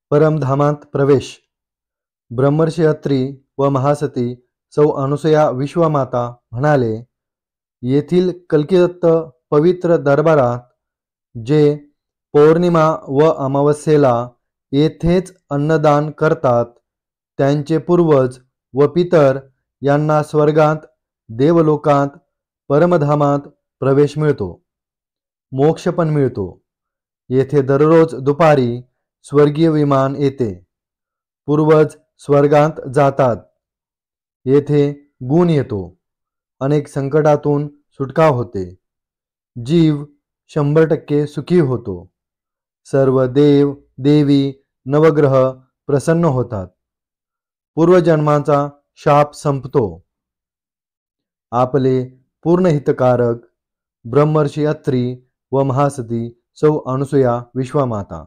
परमधामांत प्रवेश. ब्रह्मर्षी अत्री व महासती सौ अनुसया विश्वमाता म्हणाले, येथील कल्किदत्त पवित्र दरबारात जे पौर्णिमा व अमावस्येला येथेच अन्नदान करतात त्यांचे पूर्वज व पितर यांना स्वर्गात, देवलोकात, परमधामात प्रवेश मिळतो, मोक्ष पण मिळतो. येथे दररोज दुपारी स्वर्गीय विमान येते. पूर्वज स्वर्गात जातात. येथे गुण येतो. अनेक संकटातून सुटका होते. जीव 100% सुखी होतो. सर्व देव देवी नवग्रह प्रसन्न होतात. पूर्वजन्माचा शाप संपतो. आपले पूर्ण हितकारक ब्रह्मर्षी अत्री व महासती सौ अनुसया विश्वमाता.